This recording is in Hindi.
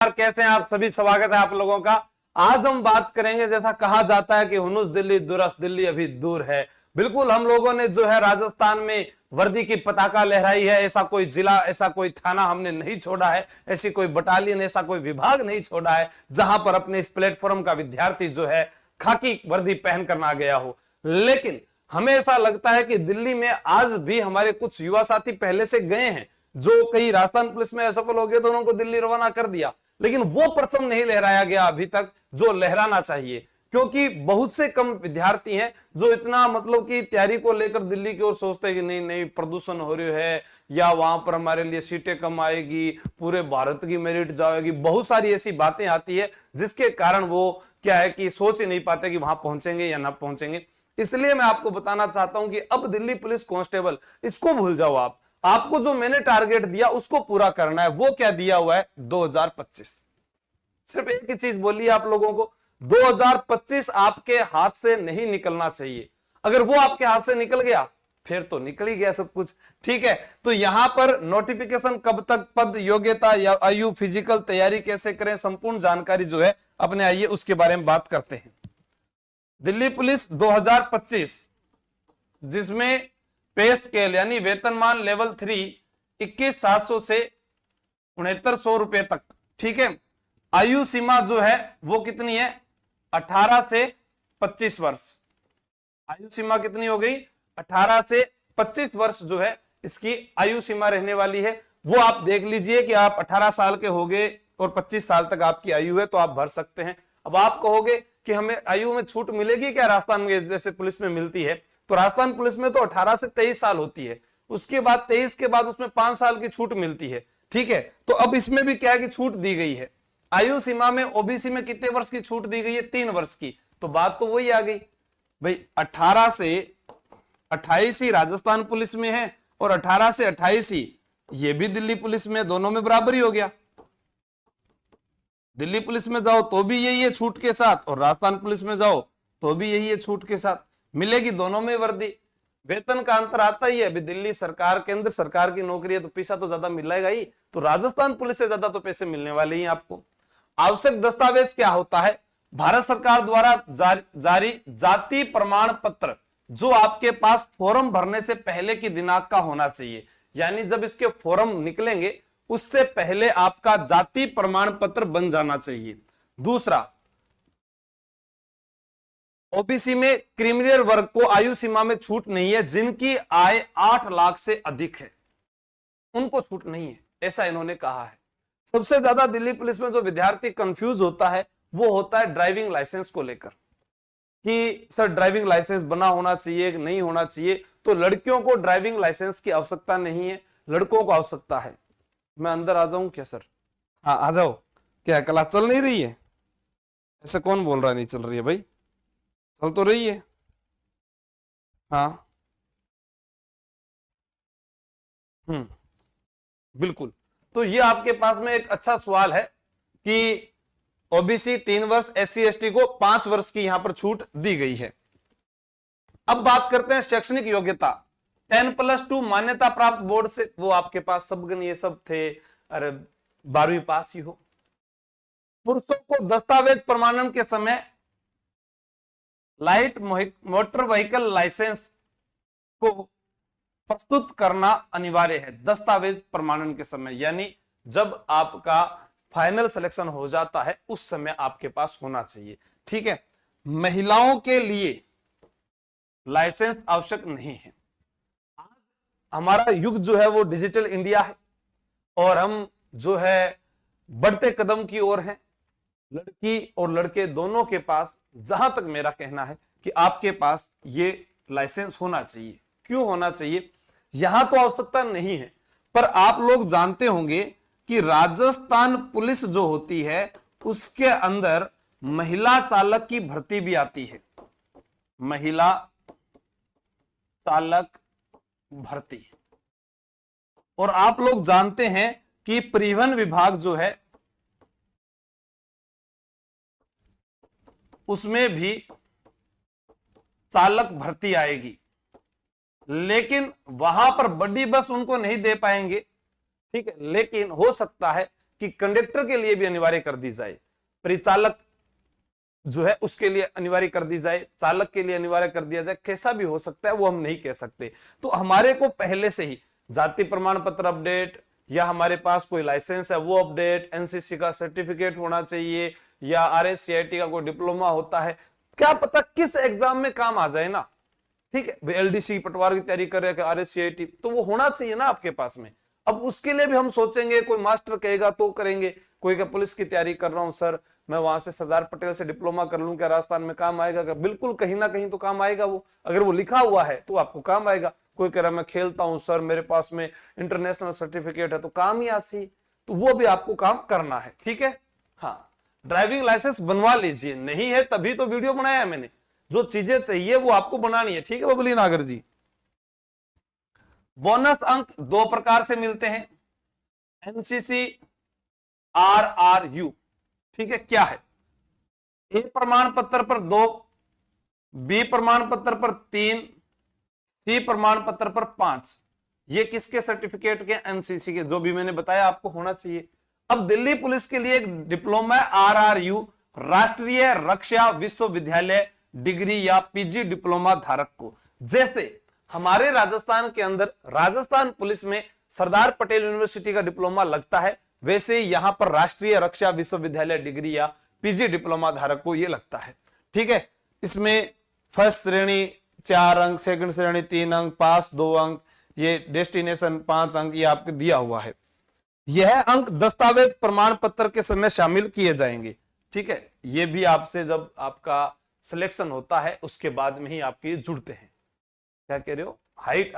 कैसे हैं आप सभी। स्वागत है आप लोगों का। आज हम बात करेंगे, जैसा कहा जाता है कि हुनुस दिल्ली दुरस्त दिल्ली अभी दूर है। बिल्कुल हम लोगों ने जो है राजस्थान में वर्दी की पताका लहराई है। ऐसा कोई जिला, ऐसा कोई थाना हमने नहीं छोड़ा है, ऐसी कोई बटालियन, ऐसा कोई विभाग नहीं छोड़ा है जहां पर अपने इस प्लेटफॉर्म का विद्यार्थी जो है खाकी वर्दी पहनकर ना गया हो। लेकिन हमें ऐसा लगता है कि दिल्ली में आज भी हमारे कुछ युवा साथी पहले से गए हैं, जो कई राजस्थान पुलिस में असफल हो गए तो उनको दिल्ली रवाना कर दिया, लेकिन वो परचम नहीं लहराया गया अभी तक जो लहराना चाहिए। क्योंकि बहुत से कम विद्यार्थी हैं जो इतना मतलब कि तैयारी को लेकर दिल्ली की ओर सोचते हैं कि नहीं नहीं प्रदूषण हो रही है, या वहां पर हमारे लिए सीटें कम आएगी, पूरे भारत की मेरिट जाएगी, बहुत सारी ऐसी बातें आती है जिसके कारण वो क्या है कि सोच ही नहीं पाते कि वहां पहुंचेंगे या ना पहुंचेंगे। इसलिए मैं आपको बताना चाहता हूं कि अब दिल्ली पुलिस कांस्टेबल इसको भूल जाओ। आपको जो मैंने टारगेट दिया उसको पूरा करना है। वो क्या दिया हुआ है? 2025। सिर्फ एक ही चीज बोली आप लोगों को, 2025 आपके हाथ से नहीं निकलना चाहिए। अगर वो आपके हाथ से निकल गया फिर तो निकल ही गया सब कुछ। ठीक है, तो यहां पर नोटिफिकेशन कब तक, पद, योग्यता या आयु, फिजिकल तैयारी कैसे करें, संपूर्ण जानकारी जो है अपने आइए उसके बारे में बात करते हैं। दिल्ली पुलिस 2025 जिसमें पे स्केल यानी वेतनमान लेवल 3 21,700 से 6900 रुपए तक। ठीक है, आयु सीमा जो है वो कितनी है? 18 से 25 वर्ष। आयु सीमा कितनी हो गई? 18 से 25 वर्ष जो है इसकी आयु सीमा रहने वाली है। वो आप देख लीजिए कि आप 18 साल के हो गए और 25 साल तक आपकी आयु है तो आप भर सकते हैं। अब आप कहोगे कि हमें आयु में छूट मिलेगी क्या राजस्थान में जैसे पुलिस में मिलती है? तो राजस्थान पुलिस में तो 18 से 23 साल होती है, उसके बाद 23 के बाद उसमें 5 साल की छूट मिलती है। ठीक है, तो अब इसमें भी क्या है कि छूट दी गई है। आयु सीमा में ओबीसी में कितने वर्ष की छूट दी गई है? 3 वर्ष की। तो बात तो वही आ गई भाई, 18 से 28 ही राजस्थान पुलिस में है और 18 से 28 ही ये भी दिल्ली पुलिस में, दोनों में बराबर ही हो गया। दिल्ली पुलिस में जाओ तो भी यही है छूट के साथ, और राजस्थान पुलिस में जाओ तो भी यही है छूट के साथ। मिलेगी दोनों में वर्दी। वेतन का अंतर आता ही है। अभी दिल्ली सरकार, केंद्र सरकार की नौकरी है तो पैसा तो ज्यादा मिलेगा ही, तो राजस्थान पुलिस से ज्यादा तो पैसे मिलने वाले ही आपको। आवश्यक दस्तावेज क्या होता है? भारत सरकार द्वारा जारी जाति प्रमाण पत्र जो आपके पास फॉर्म भरने से पहले की दिनांक का होना चाहिए, यानी जब इसके फॉर्म निकलेंगे उससे पहले आपका जाति प्रमाण पत्र बन जाना चाहिए। दूसरा, ओबीसी में क्रिमिनल वर्ग को आयु सीमा में छूट नहीं है। जिनकी आय 8 लाख से अधिक है उनको छूट नहीं है, ऐसा इन्होंने कहा है। सबसे ज्यादा दिल्ली पुलिस में जो विद्यार्थी कंफ्यूज होता है वो होता है ड्राइविंग लाइसेंस को लेकर कि सर ड्राइविंग लाइसेंस बना होना चाहिए कि नहीं होना चाहिए। तो लड़कियों को ड्राइविंग लाइसेंस की आवश्यकता नहीं है, लड़कों को आवश्यकता है। मैं अंदर आ जाऊं क्या सर? हाँ आ जाओ। क्या क्लास चल नहीं रही है? ऐसे कौन बोल रहा है नहीं चल रही है? भाई चल तो रही है। हाँ बिल्कुल। तो ये आपके पास में एक अच्छा सवाल है कि ओबीसी 3 वर्ष, SC ST को 5 वर्ष की यहां पर छूट दी गई है। अब बात करते हैं शैक्षणिक योग्यता। 10+2 मान्यता प्राप्त बोर्ड से, वो आपके पास सबगन ये सब थे, अरे 12वीं पास ही हो। पुरुषों को दस्तावेज प्रमाणन के समय लाइट मोटर व्हीकल लाइसेंस को प्रस्तुत करना अनिवार्य है दस्तावेज प्रमाणन के समय, यानी जब आपका फाइनल सिलेक्शन हो जाता है उस समय आपके पास होना चाहिए। ठीक है, महिलाओं के लिए लाइसेंस आवश्यक नहीं है। हमारा युग जो है वो डिजिटल इंडिया है और हम जो है बढ़ते कदम की ओर हैं। लड़की और लड़के दोनों के पास, जहां तक मेरा कहना है कि आपके पास ये लाइसेंस होना चाहिए। क्यों होना चाहिए? यहां तो आवश्यकता नहीं है, पर आप लोग जानते होंगे कि राजस्थान पुलिस जो होती है उसके अंदर महिला चालक की भर्ती भी आती है। महिला चालक भर्ती। और आप लोग जानते हैं कि परिवहन विभाग जो है उसमें भी चालक भर्ती आएगी, लेकिन वहां पर बड़ी बस उनको नहीं दे पाएंगे। ठीक है, लेकिन हो सकता है कि कंडक्टर के लिए भी अनिवार्य कर दी जाए, परिचालक जो है उसके लिए अनिवार्य कर दी जाए, चालक के लिए अनिवार्य कर दिया जाए, कैसा भी हो सकता है वो हम नहीं कह सकते। तो हमारे को पहले से ही जाति प्रमाण पत्र अपडेट, या हमारे पास कोई लाइसेंस है वो अपडेट, एनसीसी का सर्टिफिकेट होना चाहिए, या आरएससीआईटी का कोई डिप्लोमा होता है, क्या पता किस एग्जाम में काम आ जाए ना। ठीक है, एलडीसी पटवार की तैयारी कर रहे हैं, आरएससीआईटी, तो वो होना चाहिए ना आपके पास में। अब उसके लिए भी हम सोचेंगे, कोई मास्टर कहेगा तो करेंगे, कोई का पुलिस की तैयारी कर रहा हूं सर, मैं वहां से सरदार पटेल से डिप्लोमा कर लूं, क्या राजस्थान में काम आएगा? क्या बिल्कुल कहीं ना कहीं तो काम आएगा वो, अगर वो लिखा हुआ है तो आपको काम आएगा। कोई कह रहा मैं खेलता हूं सर, मेरे पास में इंटरनेशनल सर्टिफिकेट है, तो काम ही आसी, तो वो भी आपको काम करना है। ठीक है, हाँ, ड्राइविंग लाइसेंस बनवा लीजिए, नहीं है तभी तो वीडियो बनाया है मैंने, जो चीजें चाहिए वो आपको बनानी है। ठीक है बबली नागर जी। बोनस अंक दो प्रकार से मिलते हैं, एनसीसी, आरआरयू। ठीक है, क्या है? ए प्रमाण पत्र पर 2, बी प्रमाण पत्र पर 3, सी प्रमाण पत्र पर 5। ये किसके सर्टिफिकेट के? एनसीसी के, जो भी मैंने बताया आपको होना चाहिए। अब दिल्ली पुलिस के लिए एक डिप्लोमा आरआरयू, राष्ट्रीय रक्षा विश्वविद्यालय डिग्री या पीजी डिप्लोमा धारक को, जैसे हमारे राजस्थान के अंदर राजस्थान पुलिस में सरदार पटेल यूनिवर्सिटी का डिप्लोमा लगता है, वैसे यहां पर राष्ट्रीय रक्षा विश्वविद्यालय डिग्री या पीजी डिप्लोमा धारक को यह लगता है। ठीक है, इसमें फर्स्ट श्रेणी 4 अंक, सेकंड श्रेणी 3 अंक, पास 2 अंक, ये डेस्टिनेशन 5 अंक, ये आपको दिया हुआ है। यह अंक दस्तावेज प्रमाण पत्र के समय शामिल किए जाएंगे। ठीक है, ये भी आपसे जब आपका सिलेक्शन होता है उसके बाद में ही आपके जुड़ते हैं। क्या कह रहे हो? हाइट